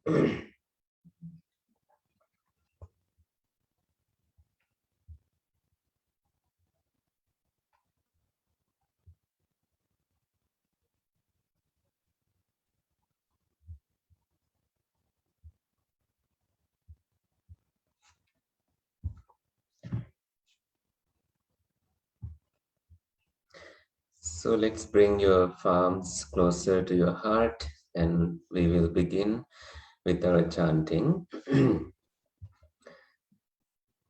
So let's bring your palms closer to your heart and we will begin with our chanting.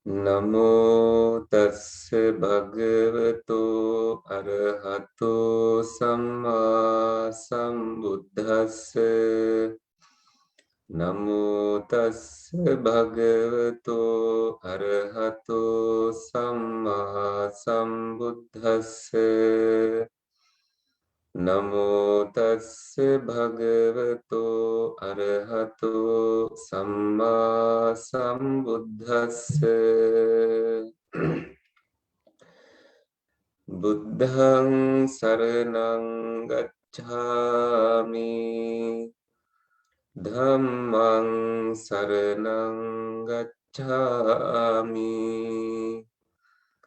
Namo tassa bhagavato arahato samma sambuddhassa. Namo tassa bhagavato arahato samma sambuddhassa. Namo tassa bhagavato arahato samma sambuddhassa. Buddhang saranang gacchami. Dhammang saranang gacchami.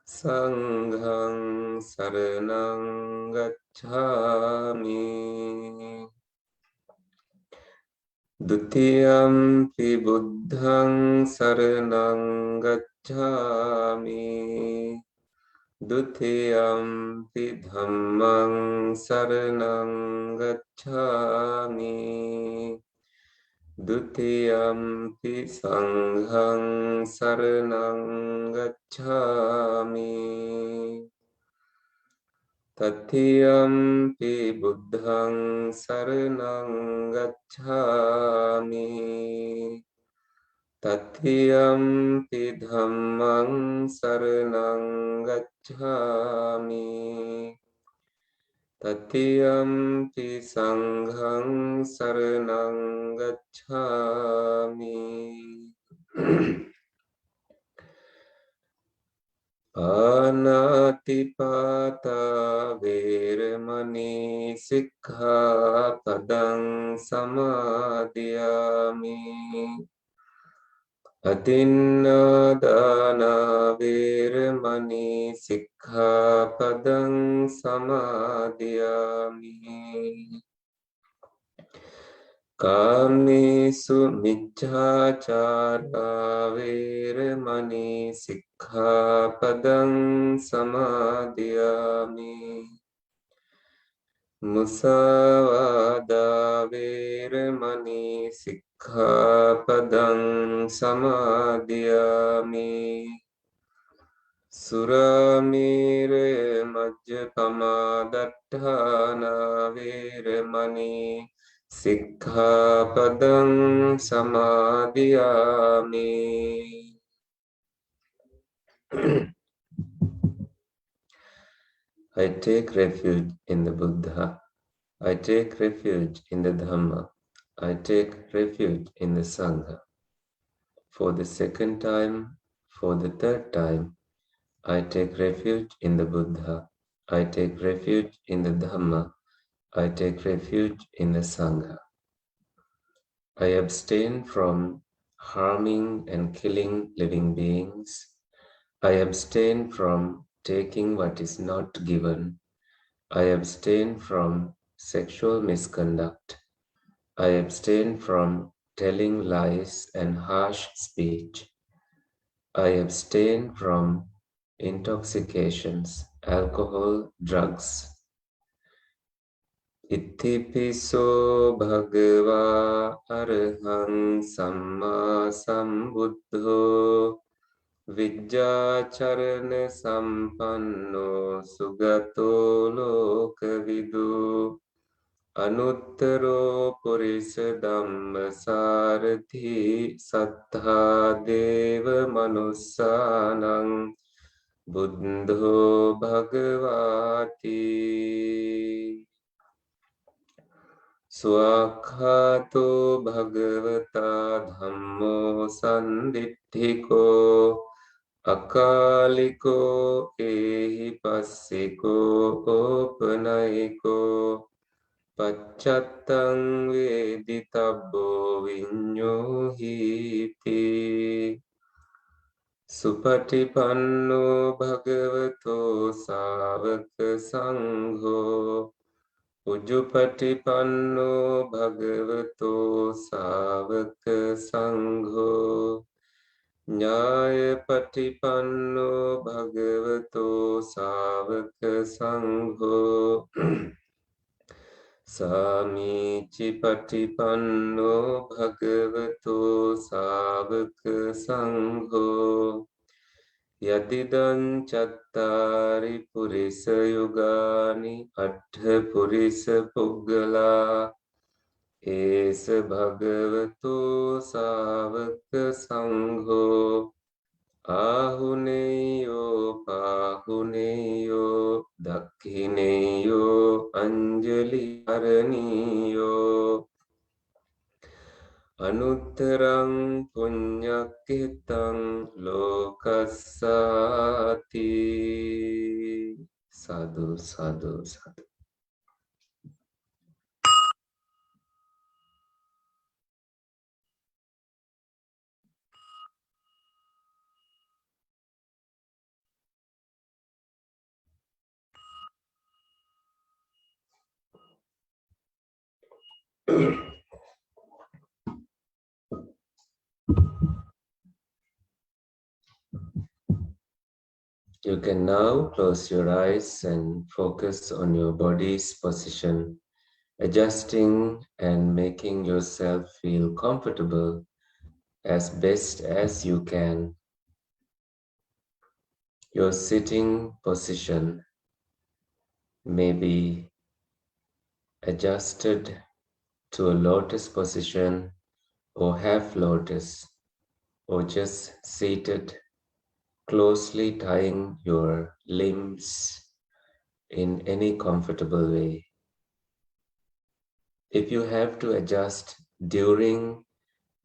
Sanghang saranang gacchami. Dutiyampi buddhang saranang gacchami. Dutiyampi dhammang saranang gacchami. Dutiyampi sanghang saranang gacchami. Tatiyampi buddhang saranang gacchami. Tatiyampi dhammang saranang gacchami. Tatiyampi sanghang saranang gacchami. Panatipata veramani sikkhapadang samadhiyami. Adinādāna veramani sikkhapadang samadhiyami. Kāmesu micchācārā veramani sikkhapadang samadhiyami. Musāvādā veramani sikkhapadang samadhiyami. Suramire majjapamā daṭṭhāna veramani sikkhapadang samadhiyami. I take refuge in the Buddha. I take refuge in the Dhamma. I take refuge in the Sangha. For the second time, for the third time, I take refuge in the Buddha. I take refuge in the Dhamma. I take refuge in the Sangha. I abstain from harming and killing living beings. I abstain from taking what is not given. I abstain from sexual misconduct. I abstain from telling lies and harsh speech. I abstain from intoxications, alcohol, drugs. Ittipiso bhagavā arahang samma sambuddho vijjācarana sampanno sugato lokavidu anuttaro purisa dhamma sarathi sattha deva manussanang buddho bhagavati. Swakhato bhagavata dhammo sanditthiko akaliko ehi passiko opanayiko pacchattam veditabbo puñño hiti. Supatipanno bhagavato savaka sangho. Ujupatipanno bhagavato savaka sangho. Nyayapatipanno bhagavato savaka sangho. Samichi patipanno bhagavato savaka sangho. Yadidan chattari purisa yugani attha purisa puggala. Esa bhagavato savaka sangho. Ahuneyo pahuneyo dakhineyo anjali haraniyo. Anuttarang punyakitang lokasati. Sadhu, sadhu, sadhu. You can now close your eyes and focus on your body's position, adjusting and making yourself feel comfortable as best as you can. Your sitting position may be adjusted to a lotus position or half lotus, or just seated, closely tying your limbs in any comfortable way. If you have to adjust during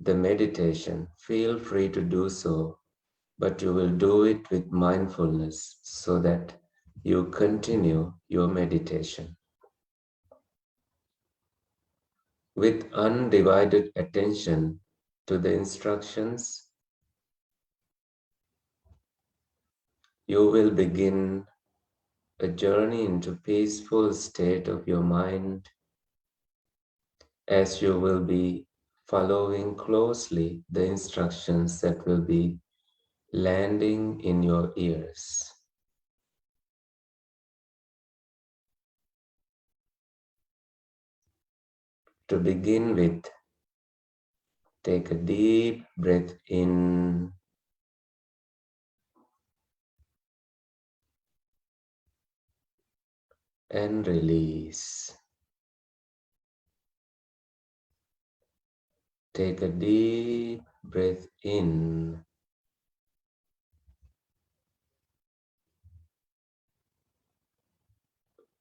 the meditation, feel free to do so, but you will do it with mindfulness so that you continue your meditation. With undivided attention to the instructions, you will begin a journey into peaceful state of your mind as you will be following closely the instructions that will be landing in your ears. To begin with, take a deep breath in and release. Take a deep breath in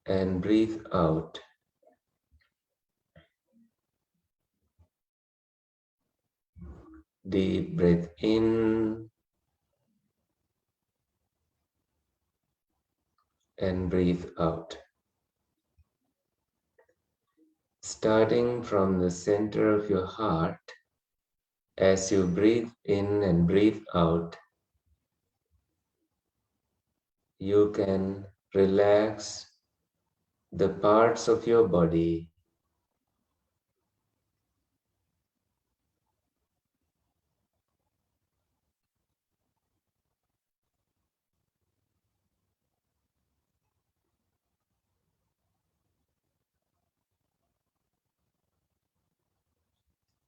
and breathe out. Deep breath in and breathe out. Starting from the center of your heart, as you breathe in and breathe out, you can relax the parts of your body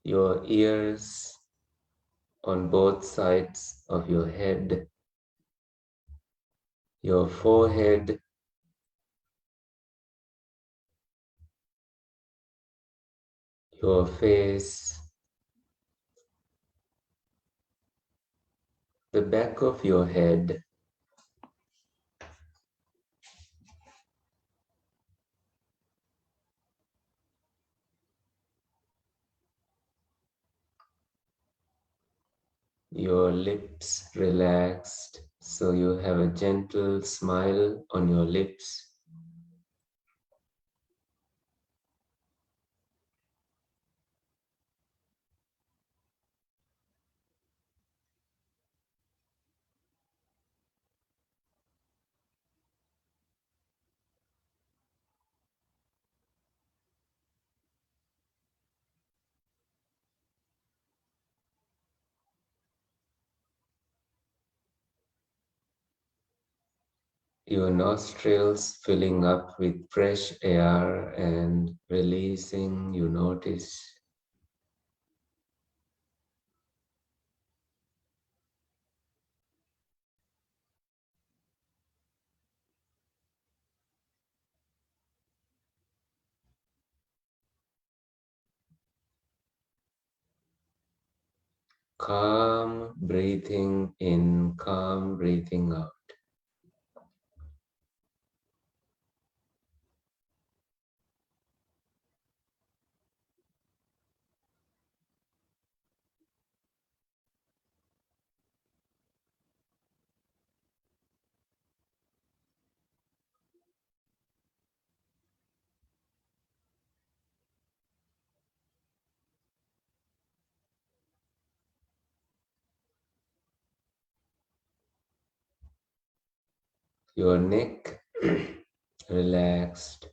your ears on both sides of your head, your forehead, your face, the back of your head, your lips relaxed, so you have a gentle smile on your lips. Your nostrils filling up with fresh air and releasing, you notice calm breathing in, calm breathing out. Your neck relaxed,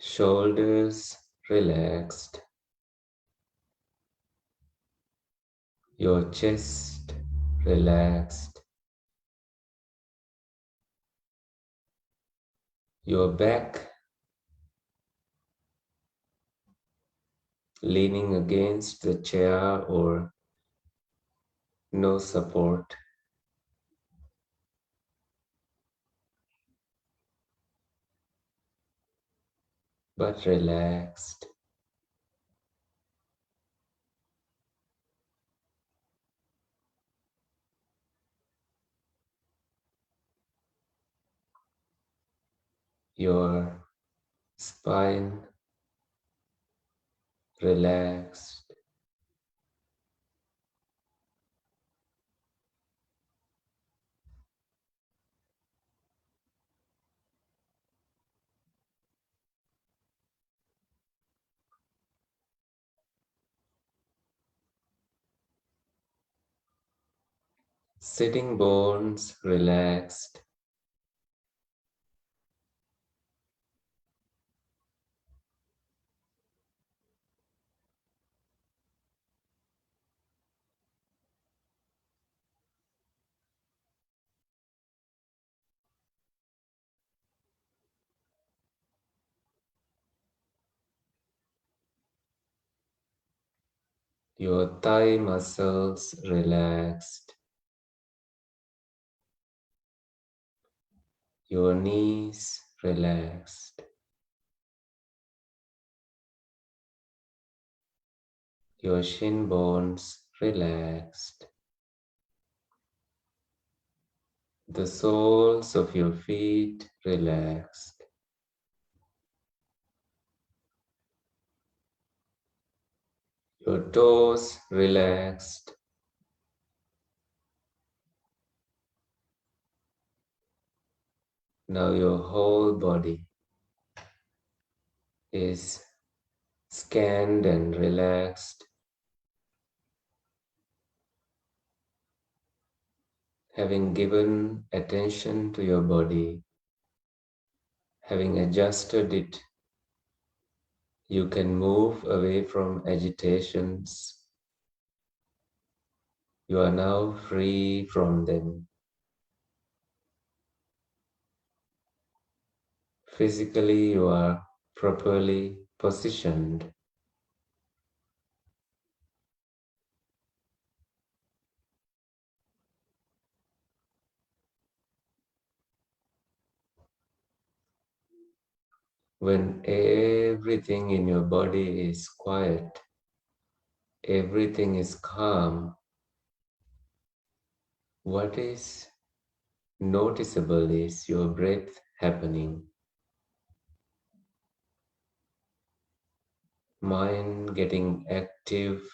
shoulders relaxed, your chest relaxed, your back leaning against the chair or no support, but relaxed. Your spine relaxed. Sitting bones relaxed. Your thigh muscles relaxed. Your knees relaxed. Your shin bones relaxed. The soles of your feet relaxed. Your toes relaxed. Now your whole body is scanned and relaxed, having given attention to your body, having adjusted it. You can move away from agitations. You are now free from them. Physically, you are properly positioned. When everything in your body is quiet, everything is calm, what is noticeable is your breath happening, mind getting active,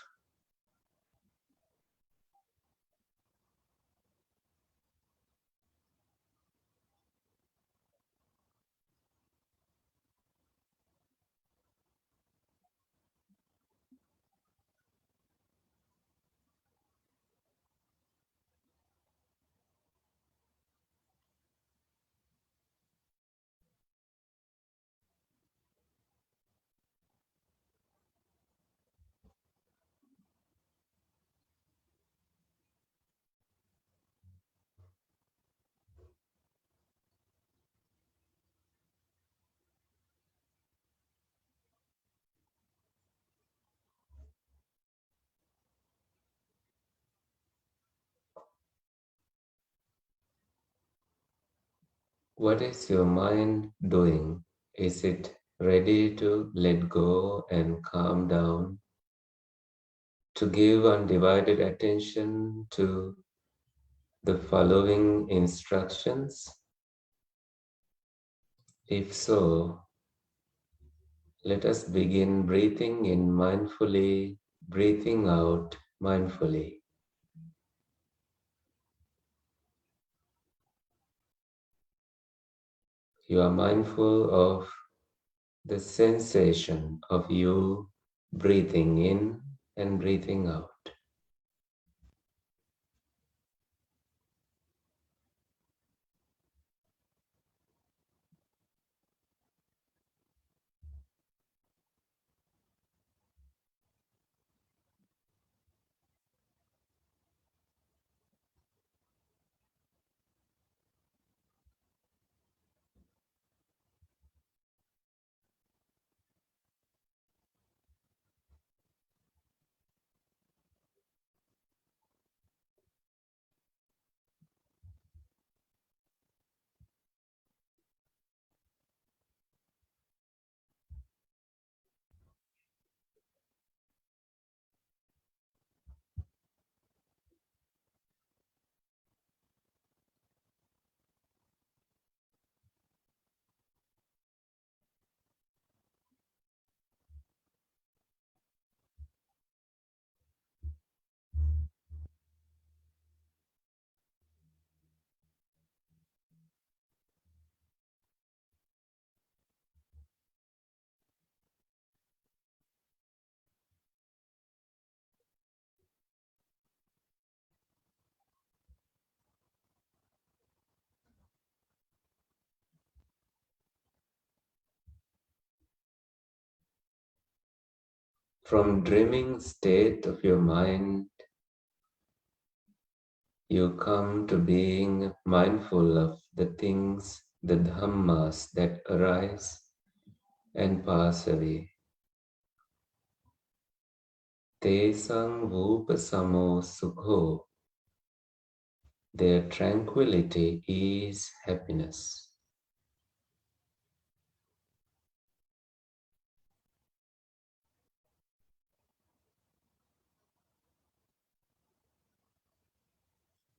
What is your mind doing? Is it ready to let go and calm down, to give undivided attention to the following instructions? If so, let us begin breathing in mindfully, breathing out mindfully. You are mindful of the sensation of you breathing in and breathing out. From dreaming state of your mind, you come to being mindful of the things, the dhammas that arise and pass away. Te sang vupasamo sukho. Their tranquility is happiness.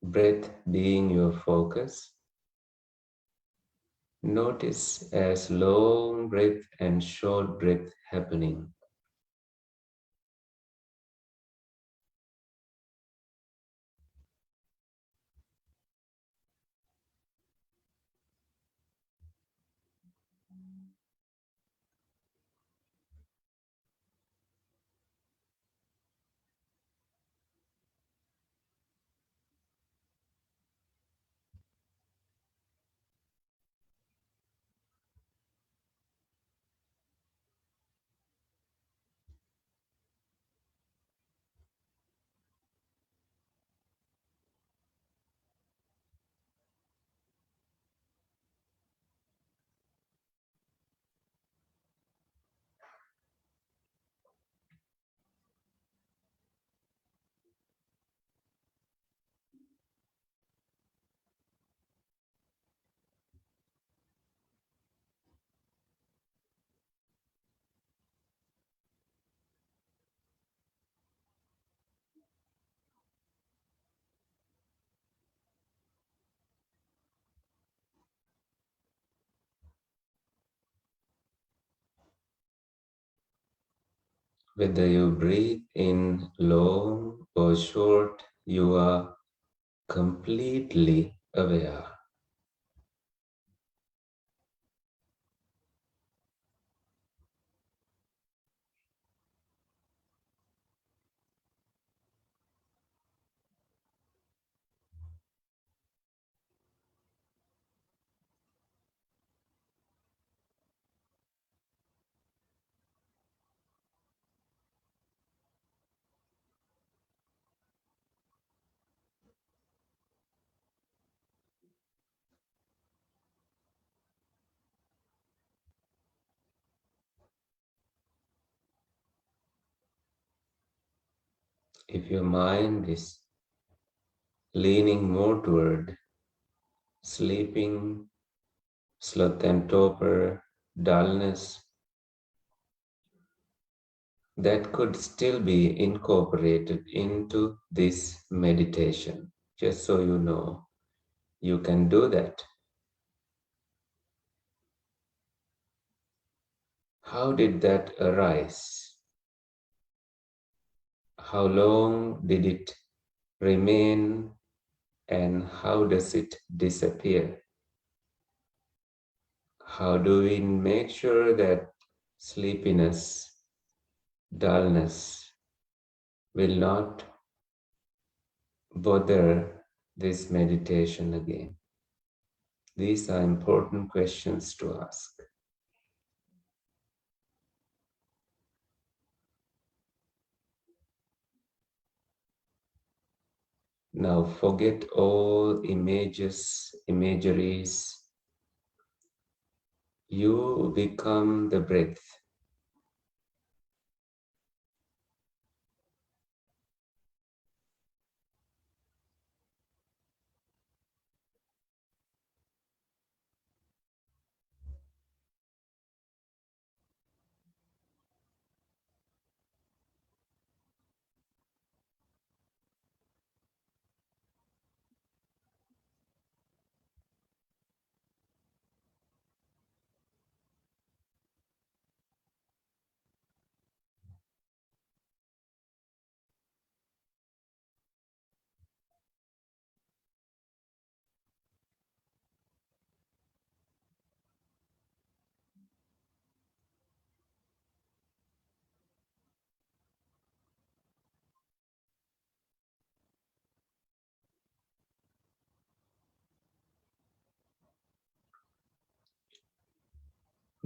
Breath being your focus, notice as long breath and short breath happening. Whether you breathe in long or short, you are completely aware. If your mind is leaning more toward sleeping, sloth and torpor, dullness, that could still be incorporated into this meditation. Just so you know, you can do that. How did that arise? How long did it remain, and how does it disappear? How do we make sure that sleepiness, dullness will not bother this meditation again? These are important questions to ask. Now forget all images, imageries. You become the breath.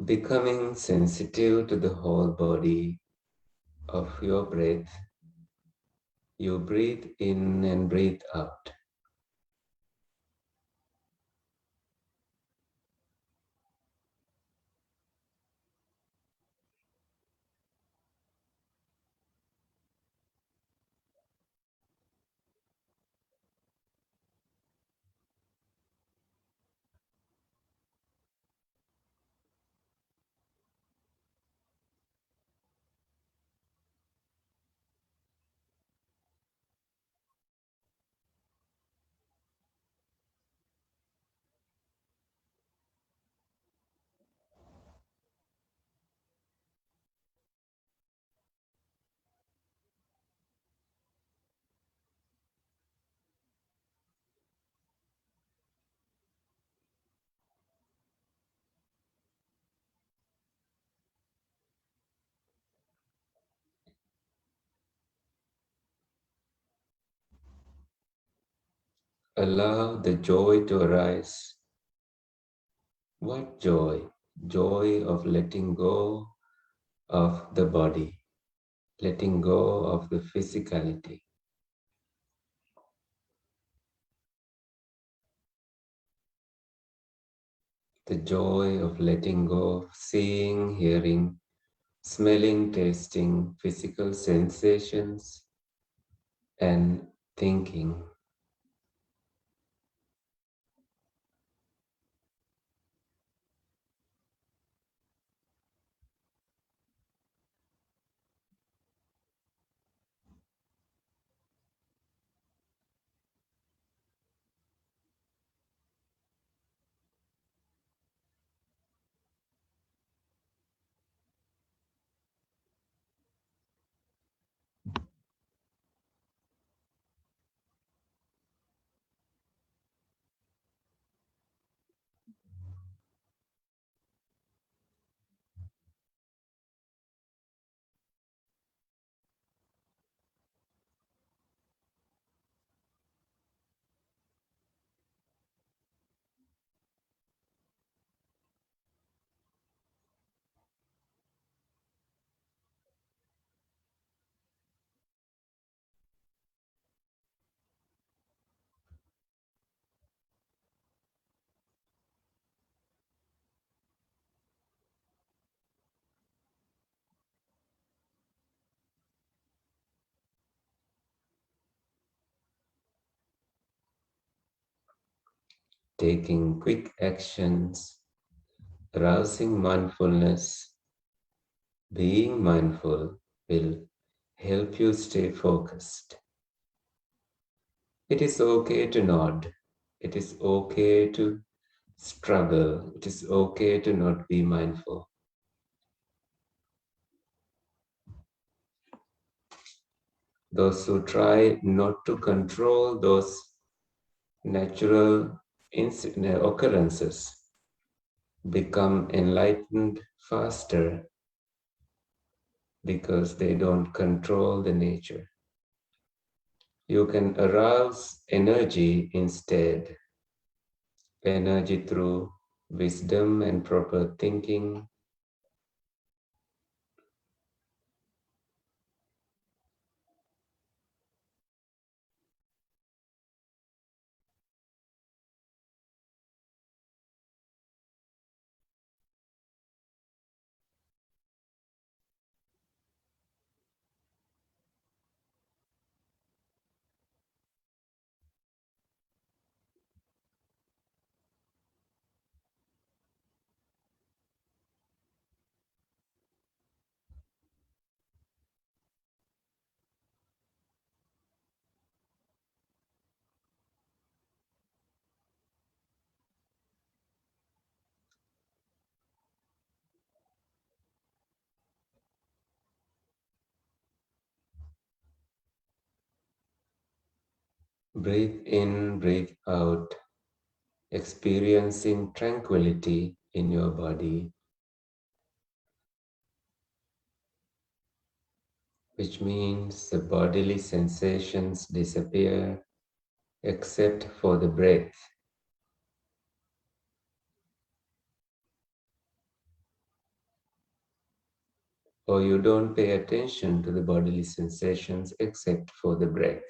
Becoming sensitive to the whole body of your breath. You breathe in and breathe out. Allow the joy to arise. What joy? Joy of letting go of the body, letting go of the physicality. The joy of letting go of seeing, hearing, smelling, tasting, physical sensations, and thinking. Taking quick actions Arousing mindfulness, being mindful will help you stay focused. It is okay to nod. It is okay to struggle. It is okay to not be mindful. Those who try not to control those natural occurrences become enlightened faster because they don't control the nature. You can arouse energy instead, energy through wisdom and proper thinking. Breathe in, breathe out, experiencing tranquility in your body, which means the bodily sensations disappear except for the breath. Or you don't pay attention to the bodily sensations except for the breath.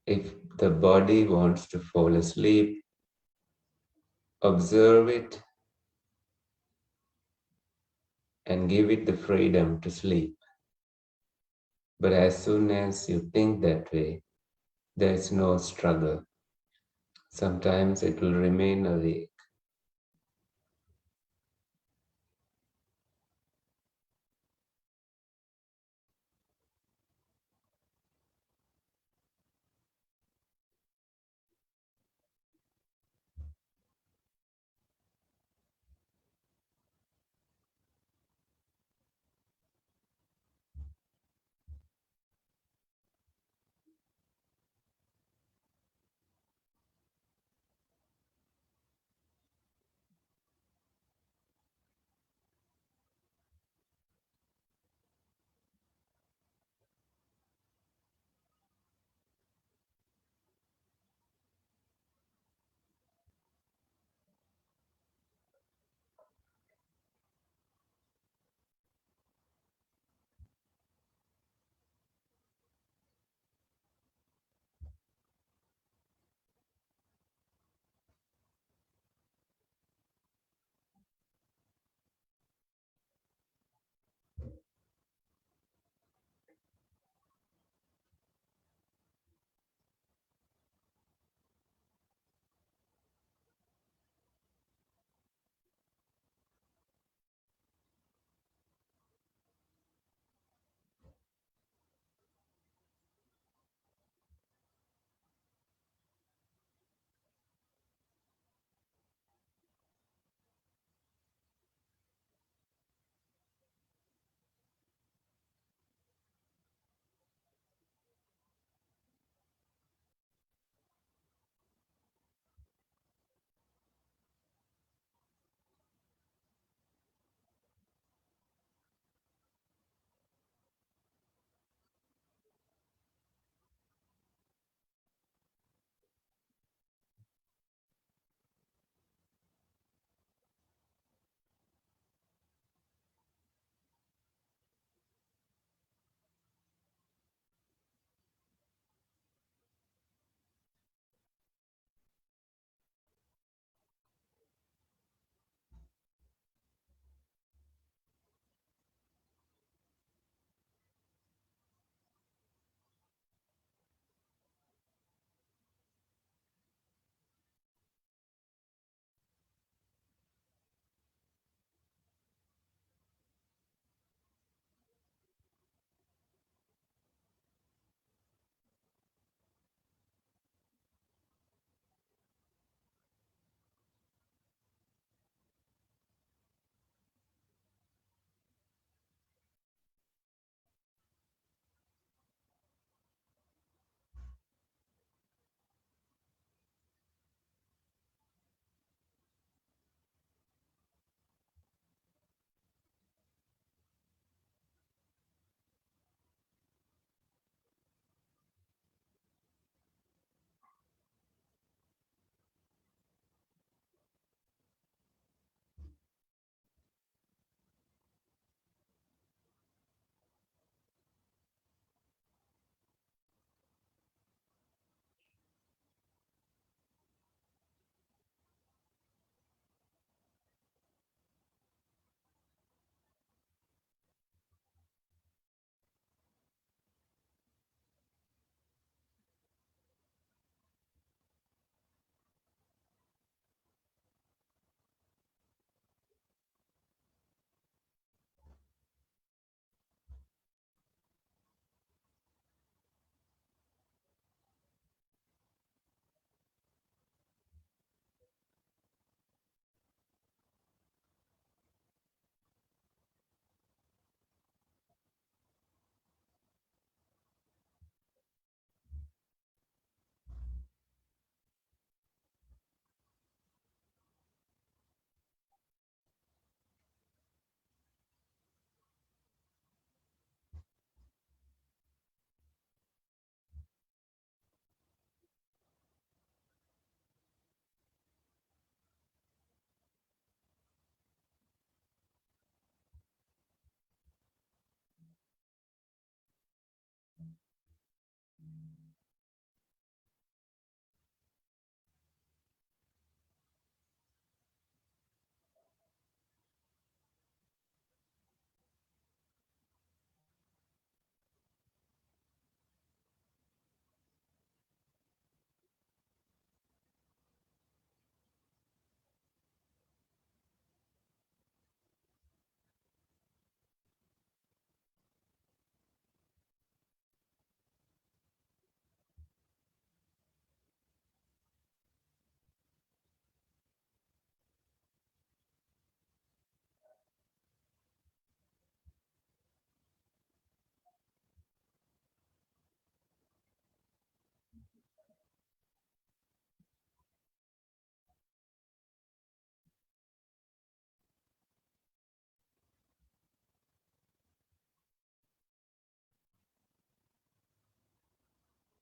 If the body wants to fall asleep, observe it and give it the freedom to sleep. But as soon as you think that way, there is no struggle. Sometimes it will remain awake.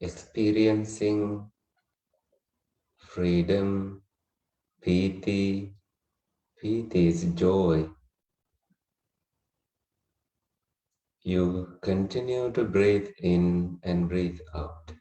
experiencing freedom, piti. Piti is joy. You continue to breathe in and breathe out.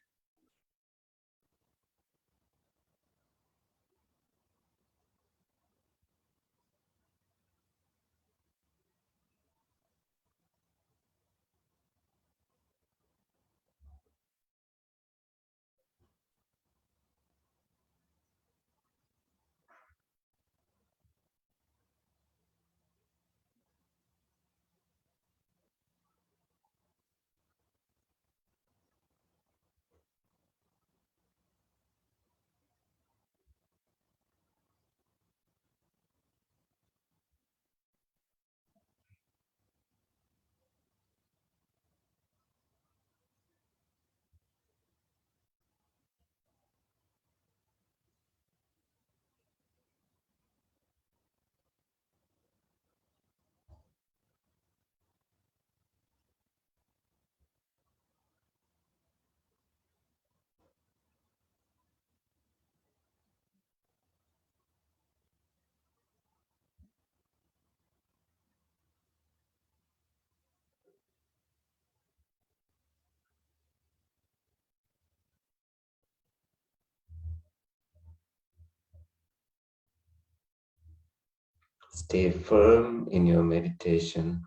Stay firm in your meditation.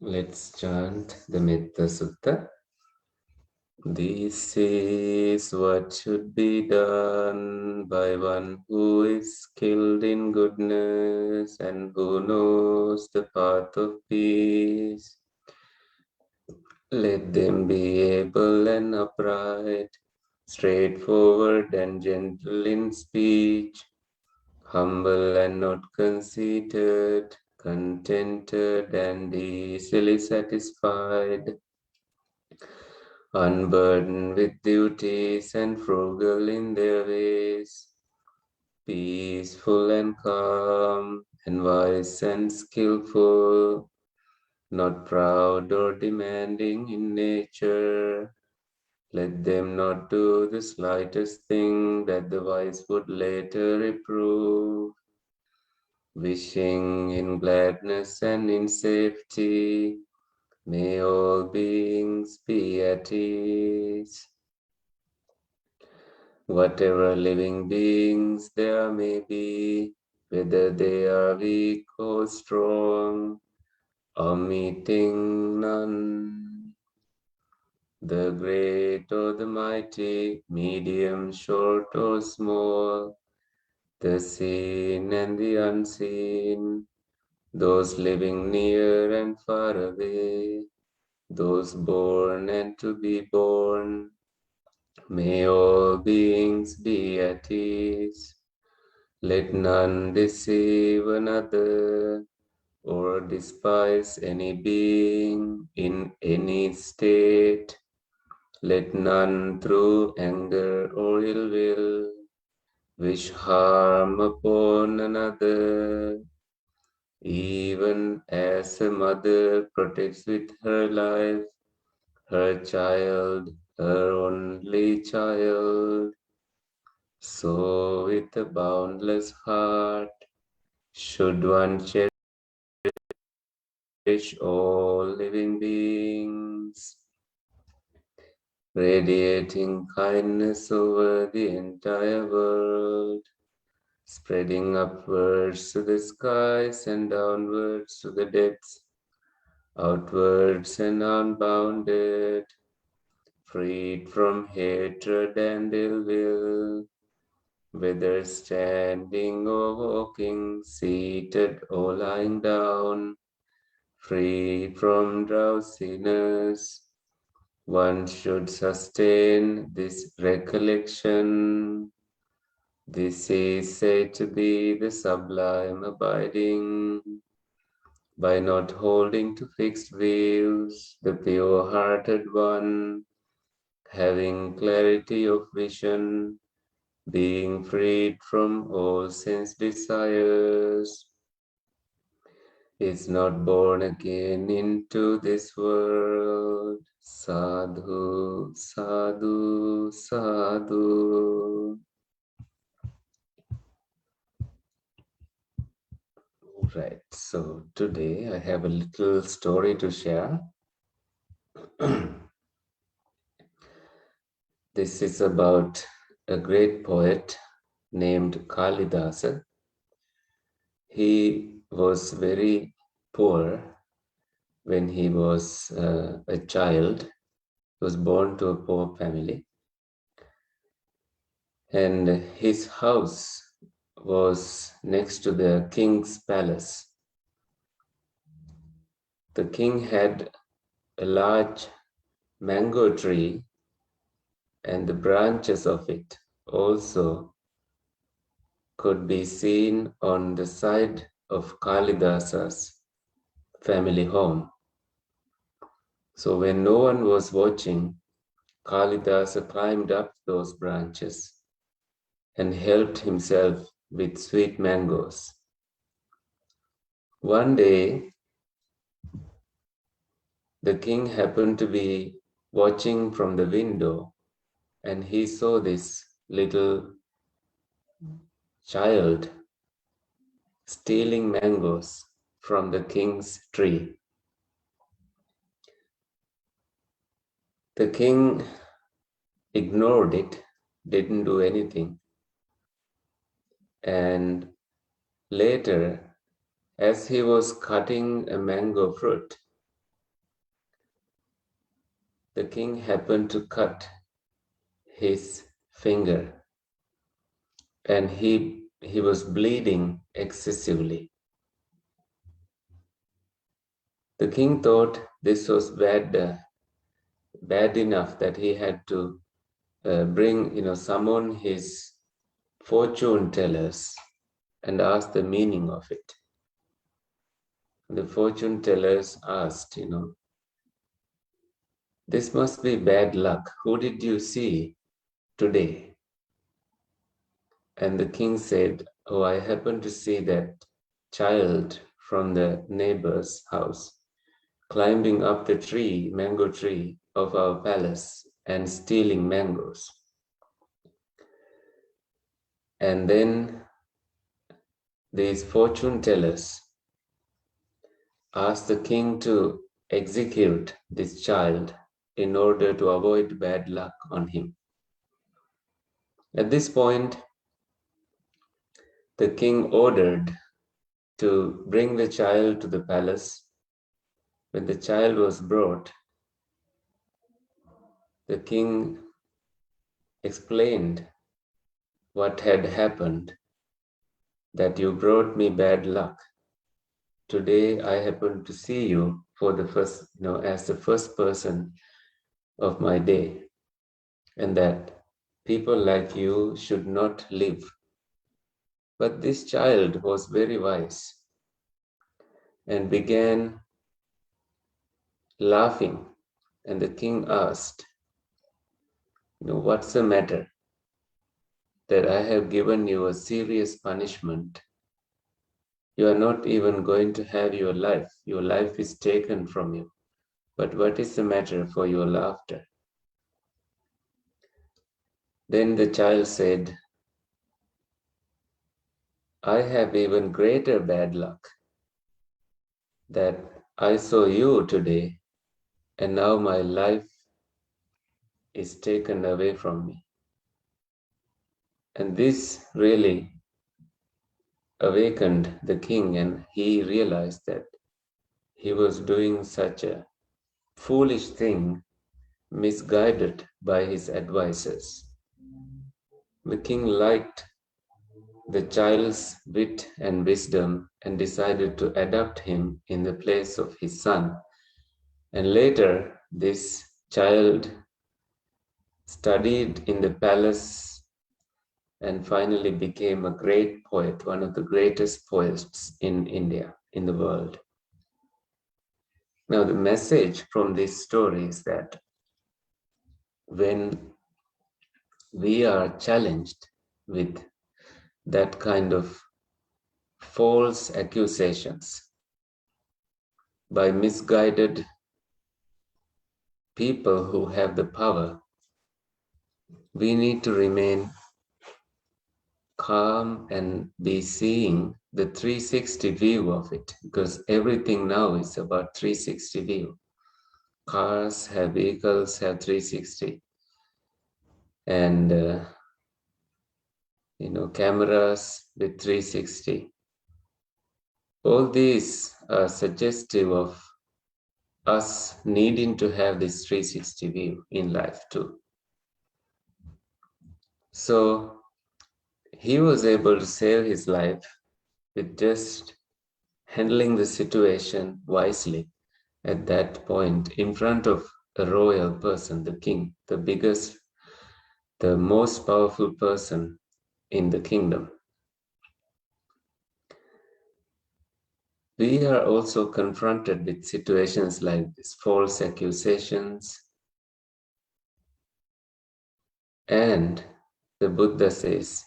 Let's chant the Metta Sutta. This is what should be done by one who is skilled in goodness and who knows the path of peace. Let them be able and upright, straightforward and gentle in speech, humble and not conceited, contented and easily satisfied, unburdened with duties and frugal in their ways, peaceful and calm, and wise and skillful, not proud or demanding in nature. Let them not do the slightest thing that the wise would later reprove, wishing in gladness and in safety. May all beings be at ease. Whatever living beings there may be, whether they are weak or strong, omitting none, the great or the mighty, medium, short or small, the seen and the unseen, those living near and far away, those born and to be born. May all beings be at ease. Let none deceive another or despise any being in any state. Let none through anger or ill will wish harm upon another, even as a mother protects with her life her child, her only child. So with a boundless heart should one cherish all living beings, radiating kindness over the entire world, spreading upwards to the skies and downwards to the depths, outwards and unbounded, freed from hatred and ill will, whether standing or walking, seated or lying down, free from drowsiness. One should sustain this recollection. This is said to be the sublime abiding. By not holding to fixed views, the pure-hearted one, having clarity of vision, being freed from all sense desires, is not born again into this world. Sadhu, sadhu, sadhu. Right, so today I have a little story to share. This is about a great poet named Kālidāsa. He was very poor when he was a child. He was born to a poor family. And his house was next to the king's palace. The king had a large mango tree, and the branches of it also could be seen on the side of Kālidāsa's family home. So when no one was watching, Kālidāsa climbed up those branches and helped himself with sweet mangoes. One day, the king happened to be watching from the window, and he saw this little child stealing mangoes from the king's tree. The king ignored it, didn't do anything. And later, as he was cutting a mango fruit, the king happened to cut his finger, and he was bleeding excessively. The king thought this was bad enough that he had to summon his fortune tellers and ask the meaning of it. The fortune tellers asked, this must be bad luck. Who did you see today? And the king said, oh, I happened to see that child from the neighbor's house climbing up the tree, mango tree of our palace and stealing mangoes. And then these fortune tellers asked the king to execute this child in order to avoid bad luck on him. At this point, the king ordered to bring the child to the palace. When the child was brought, the king explained what had happened that you brought me bad luck. Today I happen to see you for the first, as the first person of my day, and that people like you should not live. But this child was very wise and began laughing, and the king asked, what's the matter? That I have given you a serious punishment. You are not even going to have your life. Your life is taken from you. But what is the matter for your laughter? Then the child said, I have even greater bad luck, that I saw you today, and now my life is taken away from me. And this really awakened the king, and he realized that he was doing such a foolish thing, misguided by his advisors. The king liked the child's wit and wisdom and decided to adopt him in the place of his son. And later, this child studied in the palace and finally became a great poet, one of the greatest poets in India, in the world. Now, the message from this story is that when we are challenged with that kind of false accusations by misguided people who have the power, we need to remain calm and be seeing the 360 view of it, because everything now is about 360 view. Cars have, vehicles have 360, and cameras with 360. All these are suggestive of us needing to have this 360 view in life too. So he was able to save his life with just handling the situation wisely at that point in front of a royal person, the king, the biggest, the most powerful person in the kingdom. We are also confronted with situations like this, false accusations. And the Buddha says,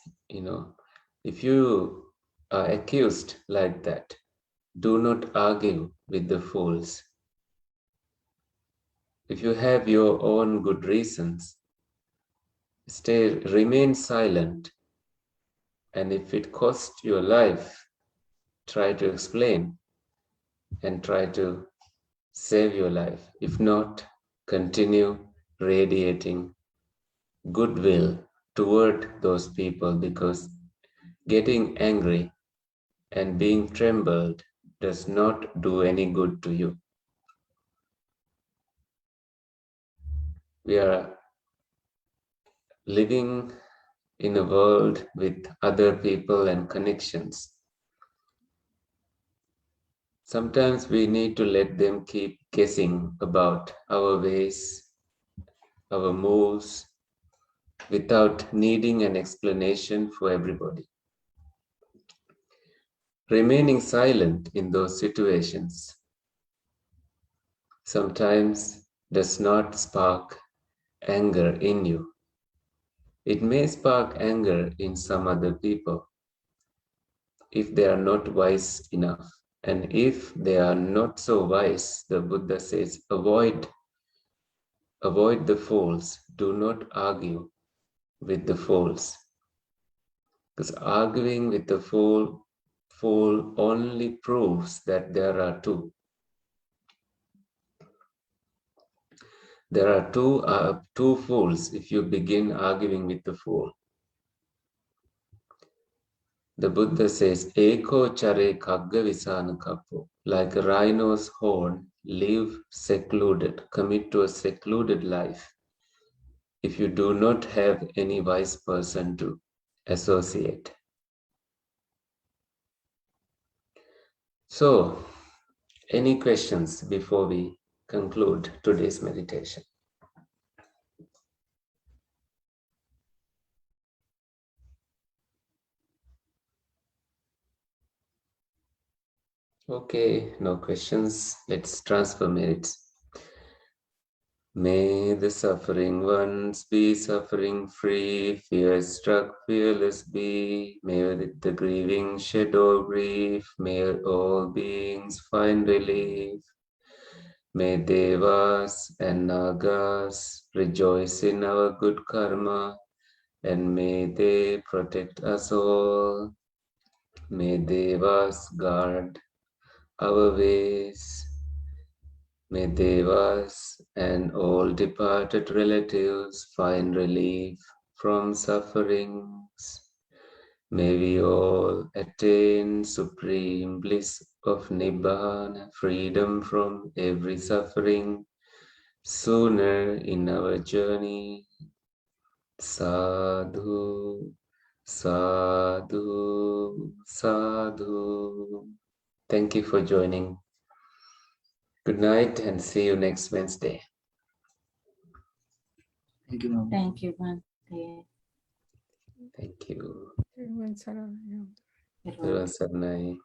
if you are accused like that, do not argue with the fools. If you have your own good reasons, remain silent. And if it costs your life, try to explain and try to save your life. If not, continue radiating goodwill toward those people, because getting angry and being trembled does not do any good to you. We are living in a world with other people and connections. Sometimes we need to let them keep guessing about our ways, our moves, without needing an explanation for everybody. Remaining silent in those situations sometimes does not spark anger in you. It may spark anger in some other people if they are not wise enough. And if they are not so wise, the Buddha says, avoid the fools. Do not argue with the fools. Because arguing with the fool only proves that there are two. There are two fools if you begin arguing with the fool. The Buddha says, Eko chare kaggavisana kappo. Like a rhino's horn, live secluded, commit to a secluded life. If you do not have any wise person to associate. So, any questions before we conclude today's meditation? Okay, no questions. Let's transfer merits. May the suffering ones be suffering free, fear struck fearless be. May the grieving shed all grief, may all beings find relief. May Devas and Nagas rejoice in our good karma, and may they protect us all. May Devas guard our ways. May Devas and all departed relatives find relief from sufferings. May we all attain supreme bliss of Nibbana, freedom from every suffering, sooner in our journey. Sadhu, sadhu, sadhu. Thank you for joining. Good night and see you next Wednesday. Thank you, Mom. Thank you, Bhante. Thank you. Everyone said, Sarvanai.